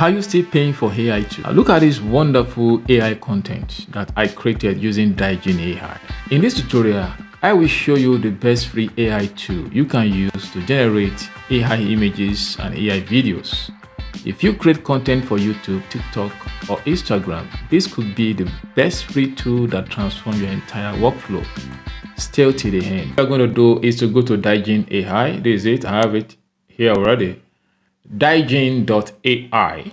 Are you still paying for AI too? Look at this wonderful AI content that I created using Digen AI. In this tutorial, I will show you the best free AI tool you can use to generate AI images and AI videos. If you create content for YouTube, TikTok, or Instagram, this could be the best free tool that transforms your entire workflow. Stay till the end. What we're going to do is to go to Digen AI. This is it. I have it here already. Digen.ai.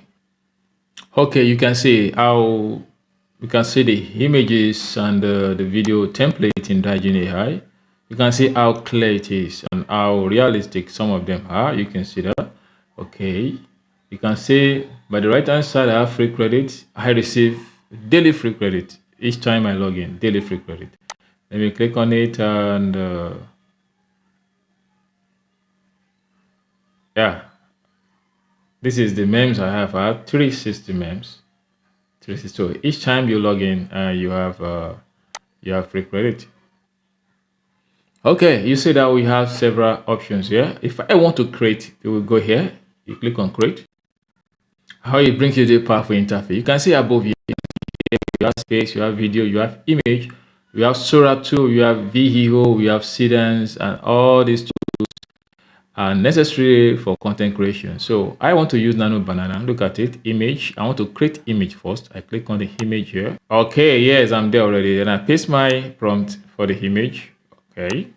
Okay, you can see the images and the video template in Digen AI. You can see how clear it is and how realistic some of them are. You can see that. Okay, you can see by the right hand side I have free credit. I receive daily free credit each time I log in. Daily free credit. Let me click on it and yeah. This is the memes I have. I have 360 memes. 360. So each time you log in, you have free credit. Okay, you see that we have several options here. If I want to create, you will go here. You click on create. How it brings you the powerful interface. You can see above here. You have space, you have video, you have image, you have Sora 2, you have VHEO, you have Sedans, and all these tools are necessary for content creation. So I want to use Nano Banana. Look at it, image. I want to create image first. I click on the image here. Okay, yes, I'm there already. Then I paste my prompt for the image. Okay.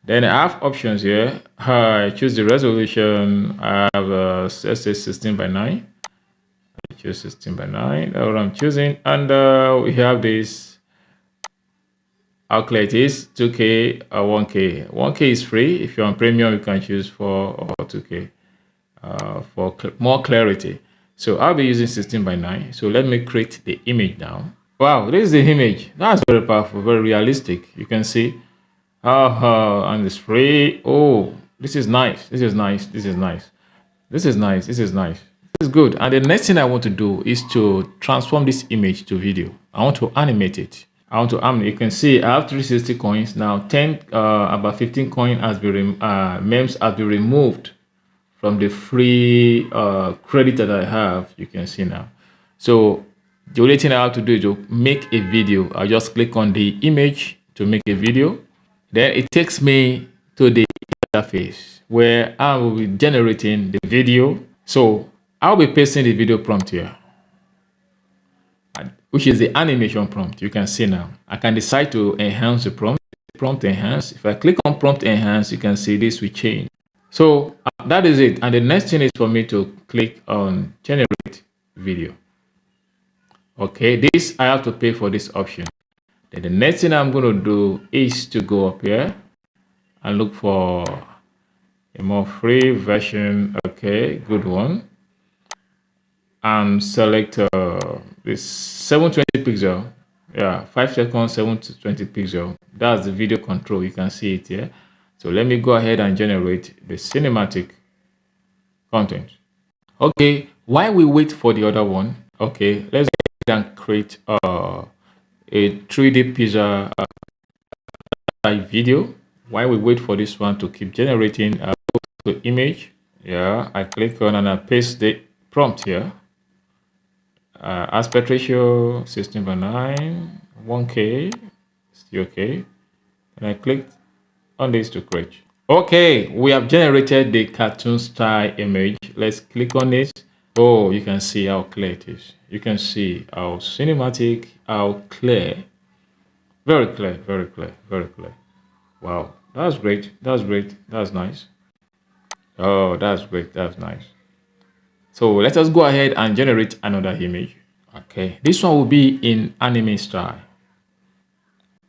Then I have options here. I choose the resolution. I have let's say 16 by 9. I choose 16 by 9. That's what I'm choosing. And we have this. How clear it is, 2K or 1K. 1K is free. If you're on premium, you can choose 4 or 2K for more clarity. So I'll be using 16 by 9. So let me create the image now. Wow, this is the image. That's very powerful, very realistic. You can see. And it's free. Oh, this is nice. This is nice. This is nice. This is nice. This is nice. This is good. And the next thing I want to do is to transform this image to video. I want to animate it. You can see I have 360 coins now. About 15 coin has been memes have been removed from the free credit that I have. You can see now. So the only thing I have to do is to make a video. I just click on the image to make a video. Then it takes me to the interface where I will be generating the video. So I'll be pasting the video prompt here, which is the animation prompt. You can see now. I can decide to enhance the prompt enhance. If I click on prompt enhance, you can see this will change. So that is it. And the next thing is for me to click on generate video. Okay, this I have to pay for this option. Then the next thing I'm going to do is to go up here and look for a more free version. Okay, good one. And select this 720 pixel. Yeah, 5 seconds, 720 pixel. That's the video control. You can see it here. So let me go ahead and generate the cinematic content. Okay, while we wait for the other one, okay, let's go ahead and create a 3D pizza video. While we wait for this one to keep generating the image, yeah, I click on and I paste the prompt here. Aspect ratio 16 by 9, 1K, still okay. And I clicked on this to create. Okay, we have generated the cartoon style image. Let's click on it. Oh, you can see how clear it is. You can see how cinematic, how clear. Very clear, very clear, very clear. Wow, that's great. That's great. That's nice. Oh, that's great. That's nice. So let us go ahead and generate another image. Okay, this one will be in anime style.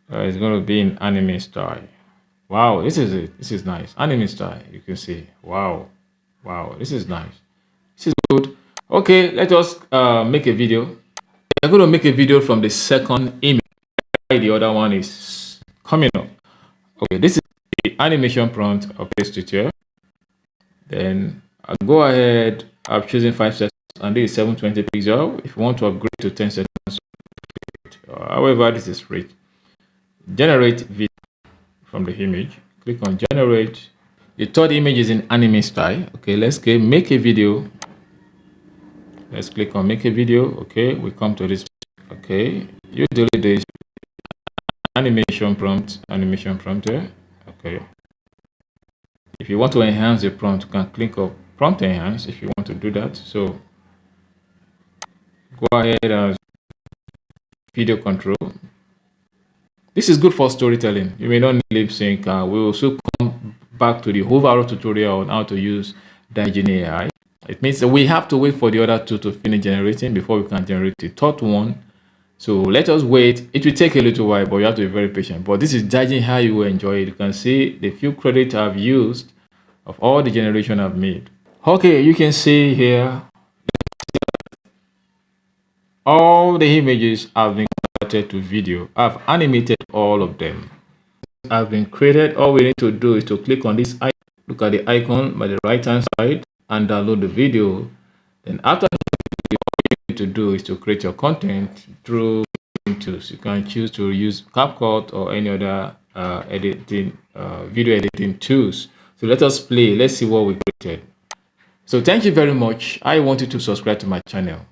It's going to be in anime style. Wow, this is it. This is nice. Anime style. You can see. Wow, wow, this is nice. This is good. Okay, let us make a video. I'm going to make a video from the second image. The other one is coming up. Okay, this is the animation prompt. I'll paste it here. Then I'll go ahead. I'm choosing 5 seconds, and this is 720 pixel. If you want to upgrade to 10 seconds, however, this is free. Generate video from the image. Click on generate. The third image is in anime style. Okay, let's make a video. Let's click on make a video. Okay, we come to this. Okay, you delete this animation prompt here. Okay, if you want to enhance the prompt, you can click on prompt enhance if you want to do that. So go ahead and video control. This is good for storytelling. You may not need lip sync. We will also come back to the overall tutorial on how to use Digen AI. It means that we have to wait for the other two to finish generating before we can generate the third one. So let us wait. It will take a little while, but you have to be very patient. But this is judging how you will enjoy it. You can see the few credits I've used of all the generation I've made. Okay, you can see here all the images have been converted to video. I've animated all of them. Have been created. All we need to do is to click on this icon, look at the icon by the right hand side and download the video. Then after that, what you need to do is to create your content through tools. You can choose to use CapCut or any other video editing tools. So let us play. Let's see what we created. So thank you very much. I want you to subscribe to my channel.